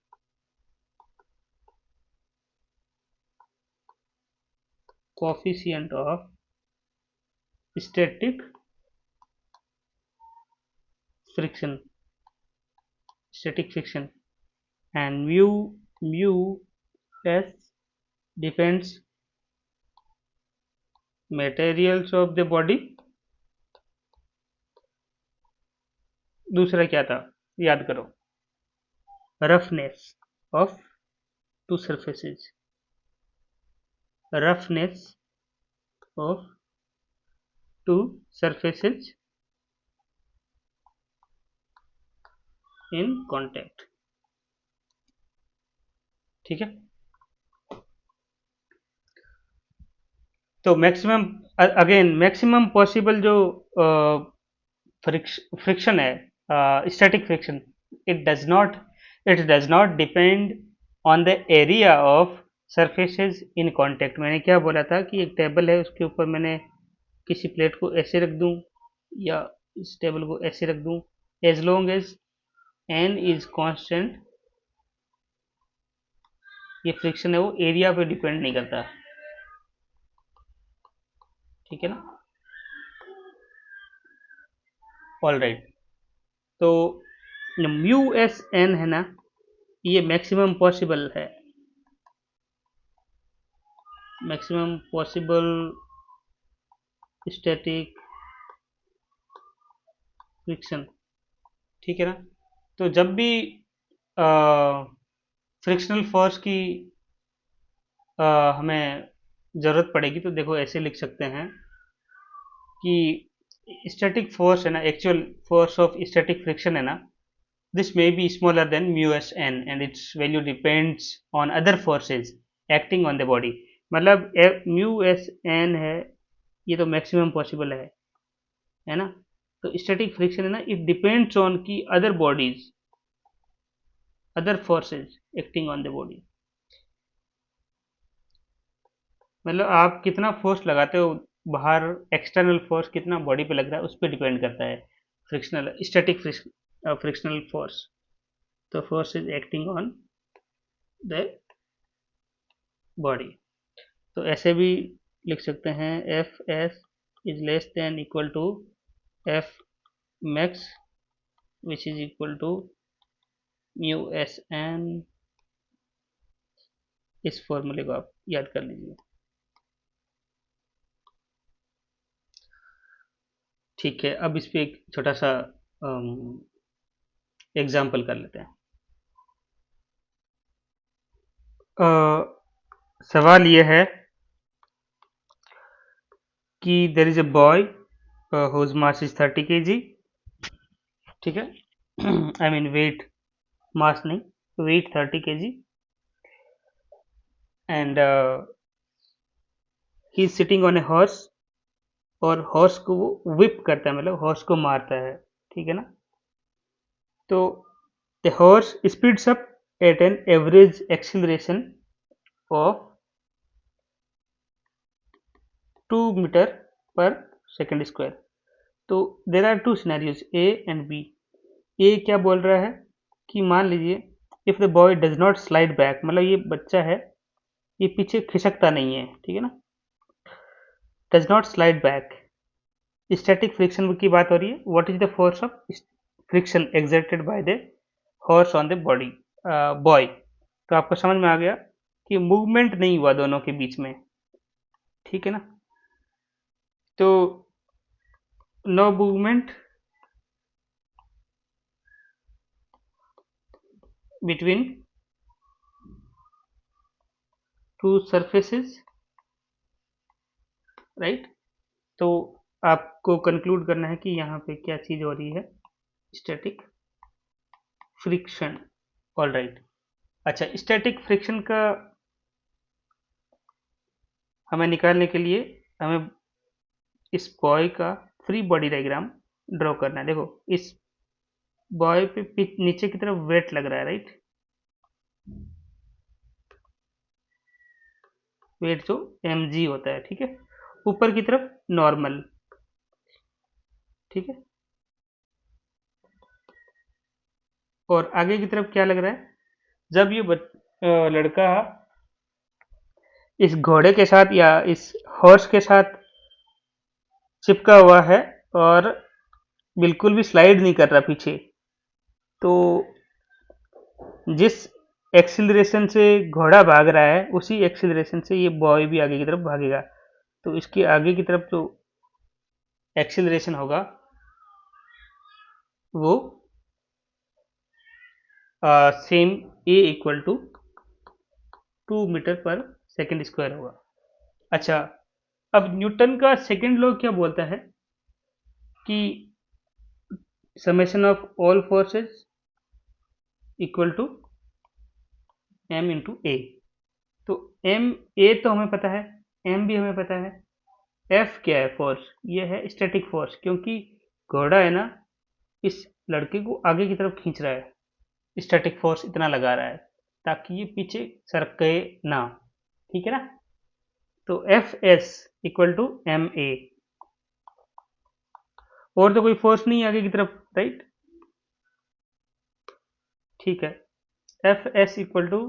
of static friction, and mu s depends materials of the body। दूसरा क्या था, याद करो, roughness of to surfaces, roughness of to surfaces in contact. ठीक है, तो मैक्सिमम, अगेन मैक्सिमम पॉसिबल जो फ्रिक्शन है, static friction, it does not depend on the area of surfaces in contact. मैंने क्या बोला था कि एक टेबल है, उसके ऊपर मैंने किसी प्लेट को ऐसे रख दूं या इस टेबल को ऐसे रख दूं, as long as N is constant, ये फ्रिक्शन है वो एरिया पे डिपेंड नहीं करता। ठीक है ना, ऑल राइट। तो म्यू एस एन है ना, ये मैक्सिमम पॉसिबल है, मैक्सिमम पॉसिबल स्टैटिक फ्रिक्शन, ठीक है ना। तो जब भी फ्रिक्शनल फोर्स की हमें ज़रूरत पड़ेगी तो देखो ऐसे लिख सकते हैं कि स्टैटिक फोर्स है ना, actual force of static friction है ना, this may be smaller than mu s n and its value depends on other forces acting on the body। मतलब म्यू एस एन है, ये तो मैक्सिमम पॉसिबल है ना। तो स्टैटिक फ्रिक्शन है ना, इट डिपेंड्स ऑन की other bodies, other forces acting on the body. मतलब आप कितना फोर्स लगाते हो बाहर, एक्सटर्नल फोर्स कितना बॉडी पे लग रहा है उस पर डिपेंड करता है फ्रिक्शनल स्टैटिक फ्रिक्शनल फोर्स। तो force is acting on the body. तो ऐसे भी लिख सकते हैं F S is less than equal to F max which is equal to mu S N. इस फॉर्मूले को आप याद कर लीजिए। ठीक है, अब इस पे एक छोटा सा एग्जाम्पल कर लेते हैं। सवाल ये है कि there is a boy whose mass is 30 kg, ठीक है। आई मीन वेट, मास नहीं, weight 30 kg and he is sitting on a horse, और हॉर्स को वो whip करता है, मतलब हॉर्स को मारता है, ठीक है ना। तो the horse speeds up at an average acceleration of 2 metre per second square. तो there are two scenarios A and B. A क्या बोल रहा है कि मान लीजिए if the boy does not slide back, मतलब ये बच्चा है, ये पीछे खिसकता नहीं है, ठीक है ना, does not slide back. Static friction की बात हो रही है, what is the force of friction exerted by the horse on the body boy. तो आपको समझ में आ गया कि मूवमेंट नहीं हुआ दोनों के बीच में, ठीक है ना। तो no movement between two surfaces, right. तो आपको कंक्लूड करना है कि यहाँ पे क्या चीज हो रही है, स्टैटिक फ्रिक्शन, ऑल राइट। अच्छा, स्टैटिक फ्रिक्शन का हमें निकालने के लिए हमें इस बॉय का फ्री बॉडी डायग्राम ड्रॉ करना है। देखो इस बॉय पे नीचे की तरफ वेट लग रहा है, राइट, वेट जो mg होता है, ठीक है। ऊपर की तरफ नॉर्मल, ठीक है। और आगे की तरफ क्या लग रहा है, जब ये लड़का इस घोड़े के साथ या इस हॉर्स के साथ चिपका हुआ है और बिल्कुल भी स्लाइड नहीं कर रहा पीछे, तो जिस एक्सिलरेशन से घोड़ा भाग रहा है उसी एक्सिलरेशन से ये बॉय भी आगे की तरफ भागेगा। तो इसके आगे की तरफ जो एक्सिलरेशन होगा वो same A equal to 2 metre per second square होगा। अच्छा, अब न्यूटन का सेकेंड लॉ क्या बोलता है कि summation of all forces equal to M into A. तो एम, ए तो हमें पता है, एम भी हमें पता है, एफ क्या है, फोर्स, ये है स्टैटिक फोर्स, क्योंकि घोड़ा है ना इस लड़के को आगे की तरफ खींच रहा है, स्टैटिक फोर्स इतना लगा रहा है ताकि ये पीछे सरके ना, ठीक है ना। तो F S equal to M A, और तो कोई फोर्स नहीं है आगे की तरफ, राइट, ठीक है। F S equal to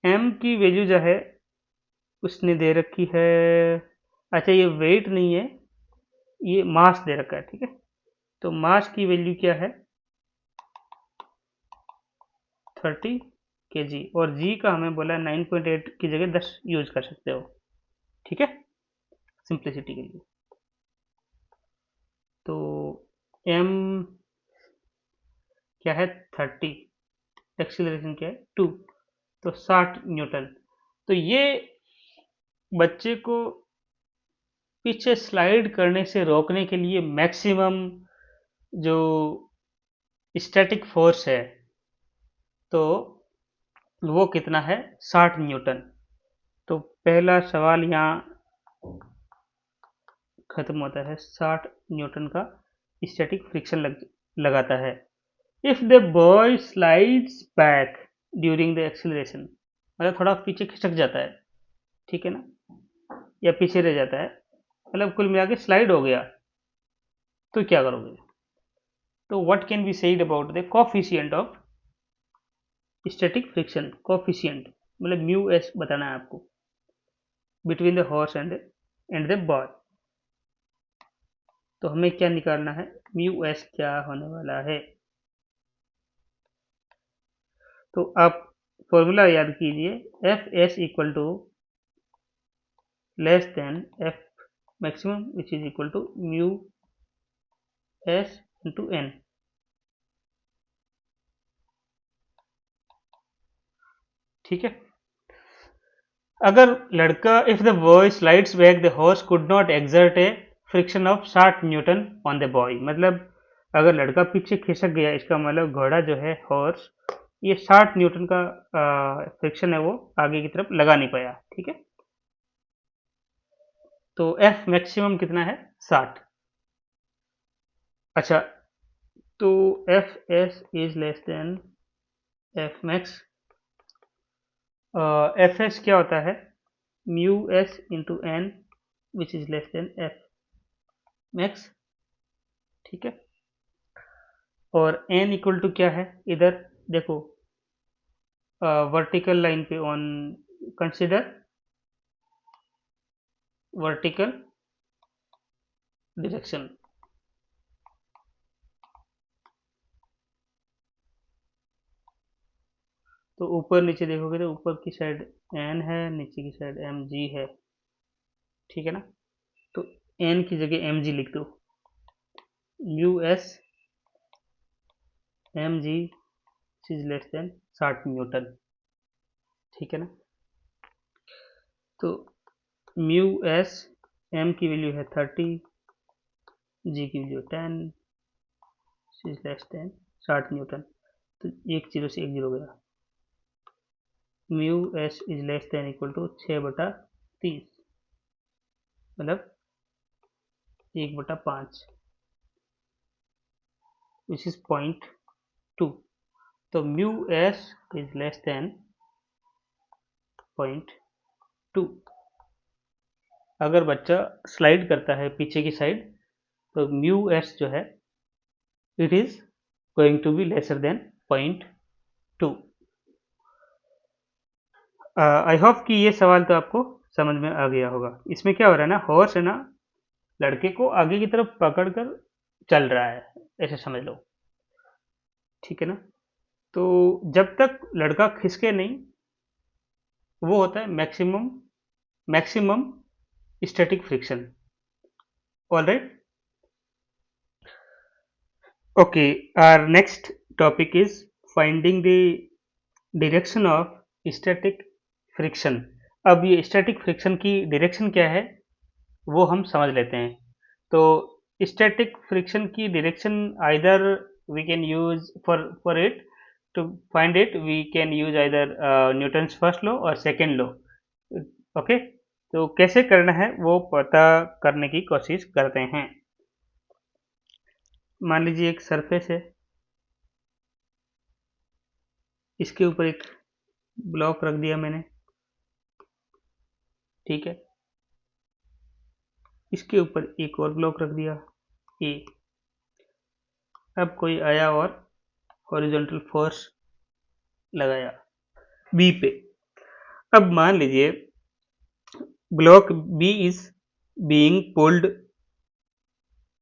M की वैल्यू जो है उसने दे रखी है, अच्छा ये वेट नहीं है, ये मास दे रखा है, ठीक है। तो मास की वैल्यू क्या है 30 kg और जी का हमें बोला 9.8 की जगह 10 यूज कर सकते हो, ठीक है, सिंप्लिसिटी के लिए। तो एम क्या है 30, एक्सीलरेशन क्या है 2, तो 60 न्यूटन। तो ये बच्चे को पीछे स्लाइड करने से रोकने के लिए मैक्सिमम जो स्टैटिक फोर्स है तो वो कितना है 60 न्यूटन। तो पहला सवाल यहाँ खत्म होता है, 60 न्यूटन का स्टैटिक फ्रिक्शन लगाता है। If the boy slides back during the acceleration, मतलब थोड़ा पीछे खिसक जाता है, ठीक है ना, या पीछे रह जाता है, मतलब कुल मिला के स्लाइड हो गया, तो क्या करोगे? तो what can be said about the coefficient of static friction? Coefficient मतलब म्यू एस बताना है आपको between the horse and the boy. तो हमें क्या निकालना है, म्यू एस क्या होने वाला है? तो आप फॉर्मूला याद कीजिए, F S equal to less than F maximum which is equal to mu S into N. ठीक है, अगर लड़का if the boy slides back the horse could not exert a friction of 60 newton on the boy, मतलब अगर लड़का पीछे खिसक गया, इसका मतलब घोड़ा जो है हॉर्स ये 60 न्यूटन का फ्रिक्शन है वो आगे की तरफ लगा नहीं पाया, ठीक है। तो एफ मैक्सिमम कितना है 60। अच्छा, तो F S is less than F max. F S क्या होता है mu S into N which is less than F max, ठीक है। और एन इक्वल टू क्या है इधर देखो, वर्टिकल लाइन पे ऑन कंसिडर वर्टिकल डायरेक्शन। तो ऊपर नीचे देखोगे तो ऊपर की साइड एन है, नीचे की साइड एम जी है, ठीक है ना। तो एन की जगह एम जी लिख दो, mu S M G is less than 60 newton, ठीक है ना। तो म्यू एस एम की वैल्यू है 30, जी की value 10, is less than 60 newton. तो एक जीरो से एक जीरो गया, mu S is less than equal to 6/30, मतलब 1/5 विच इज 0.2। तो mu S is less than 0.2। अगर बच्चा स्लाइड करता है पीछे की साइड तो म्यू एस जो है it is going to be lesser than 0.2। I hope कि ये सवाल तो आपको समझ में आ गया होगा। इसमें क्या हो रहा है ना, हॉर्स है ना लड़के को आगे की तरफ पकड़कर चल रहा है, ऐसे समझ लो, ठीक है ना। तो जब तक लड़का खिसके नहीं वो होता है maximum maximum static friction. Alright, okay, our next topic is finding the direction of static friction. अब ये स्टैटिक फ्रिक्शन की डायरेक्शन क्या है वो हम समझ लेते हैं। तो स्टैटिक फ्रिक्शन की direction either we can use for it to find it, we can use either Newton's first law और सेकेंड लॉ। ओके, तो कैसे करना है वो पता करने की कोशिश करते हैं। मान लीजिए एक सरफेस है, इसके ऊपर एक ब्लॉक रख दिया मैंने, ठीक है, इसके ऊपर एक और ब्लॉक रख दिया ए। अब कोई आया और हॉरिजॉन्टल फोर्स लगाया बी पे। अब मान लीजिए block B is being pulled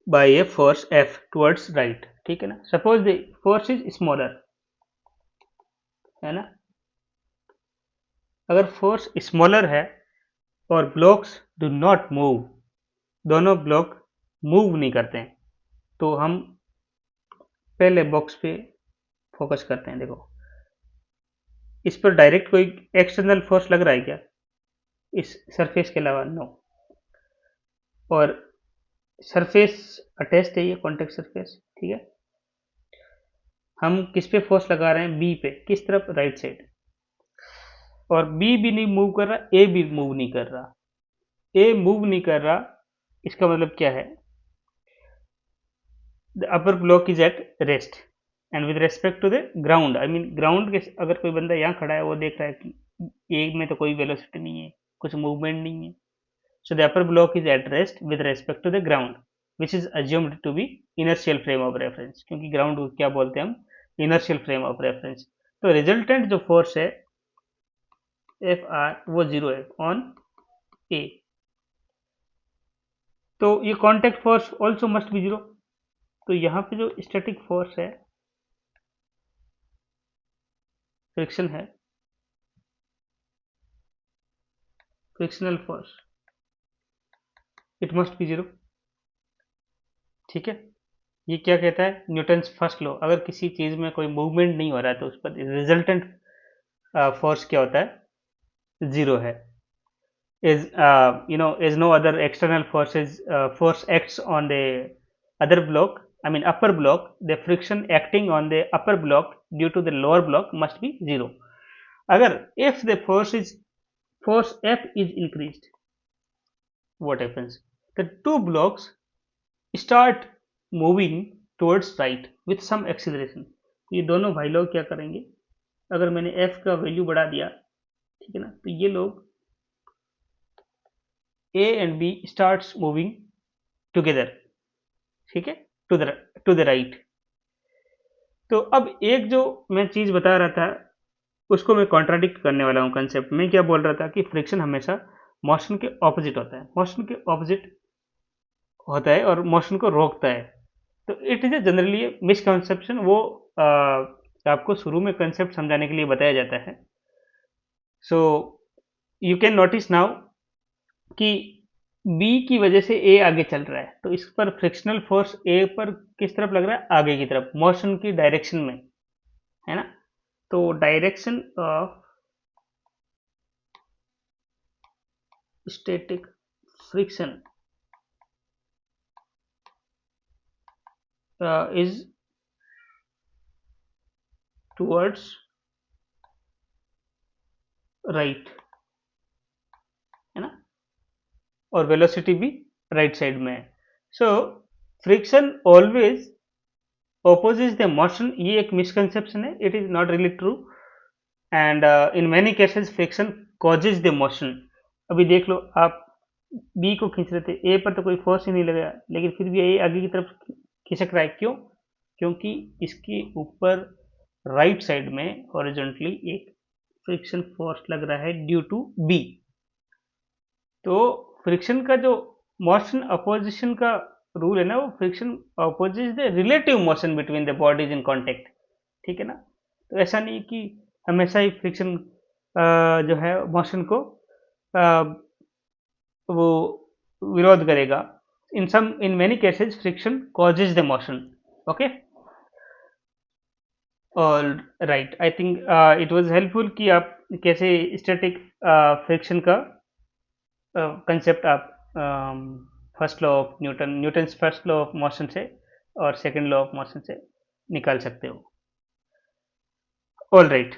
by a force F towards right, ठीक है ना। Suppose the force is smaller, है ना। अगर फोर्स स्मॉलर है और ब्लॉक्स डू नॉट मूव, दोनों ब्लॉक मूव नहीं करते हैं, तो हम पहले बॉक्स पे फोकस करते हैं। देखो, इस पर डायरेक्ट कोई एक्सटर्नल फोर्स लग रहा है क्या इस सरफेस के अलावा? नो। और सरफेस अटैच्ड है, ये कॉन्टेक्ट सरफेस, ठीक है। हम किस पे फोर्स लगा रहे हैं? बी पे। किस तरफ? Right side. और बी भी नहीं मूव कर रहा, ए भी मूव नहीं कर रहा। ए मूव नहीं कर रहा, इसका मतलब क्या है? The upper block is at rest and with respect to the ground, I mean ground के, अगर कोई बंदा यहाँ खड़ा है, वो देख रहा है कि ए में तो कोई वेलोसिटी नहीं है, कुछ मूवमेंट नहीं है। So the upper block is at rest with respect to the ground, which is assumed to be inertial frame of reference, क्योंकि ground को क्या बोलते हैं हम? inertial frame of reference। तो resultant जो force है एफ आर, वो जीरो है ऑन ए। तो ये contact force also must be zero. तो यहाँ पे जो स्टैटिक फोर्स है, फ्रिक्शन है, frictional force, it must be zero, ठीक है। ये क्या कहता है? Newton's first law. अगर किसी चीज में कोई मूवमेंट नहीं हो रहा है तो उस पर रिजल्टेंट फोर्स क्या होता है? जीरो है। Is is no other external force acts on the other block, I mean upper block, the friction acting on the upper block due to the lower block must be zero. Agar if the force F is increased, what happens? The two blocks start moving towards right with some acceleration. ये दोनों भाई लोग क्या करेंगे? अगर मैंने F का वैल्यू बढ़ा दिया, ठीक है ना, तो ये लोग A and B starts moving together, ठीक है, टू द राइट। तो अब एक जो मैं चीज बता रहा था, उसको मैं कॉन्ट्राडिक्ट करने वाला हूँ कंसेप्ट में। क्या बोल रहा था कि फ्रिक्शन हमेशा मोशन के ऑपोजिट होता है, मोशन के ऑपोजिट होता है और मोशन को रोकता है। तो it is a generally misconception. वो आपको शुरू में कंसेप्ट समझाने के लिए बताया जाता है। So you can notice now कि बी की वजह से ए आगे चल रहा है, तो इस पर फ्रिक्शनल फोर्स ए पर किस तरफ लग रहा है? आगे की तरफ, मोशन की डायरेक्शन में, है ना। तो direction of static friction is towards right, है ना। और वेलोसिटी भी राइट साइड में है। So friction always opposes the motion, ये एक मिसकंसेप्शन है, it is not really true. And in many cases friction causes the motion. अभी देख लो, आप बी को खींच रहे थे, ए पर तो कोई फोर्स ही नहीं लगा, लेकिन फिर भी ए आगे की तरफ खिसक रहा है। क्यों? क्योंकि इसके ऊपर राइट साइड में हॉरिजॉन्टली एक फ्रिक्शन फोर्स लग रहा है ड्यू टू बी। तो फ्रिक्शन का जो मोशन अपोजिशन का रूल है ना, वो friction opposes the relative motion between the bodies in contact, ठीक है ना। तो ऐसा नहीं कि हमेशा ही फ्रिक्शन जो है मोशन को वो विरोध करेगा। In many cases friction causes the motion. Okay, और right, I think it was helpful कि आप कैसे स्टैटिक फ्रिक्शन का कंसेप्ट आप first law of Newton's first law of motion से और सेकंड लॉ ऑफ मोशन से निकाल सकते हो। All right.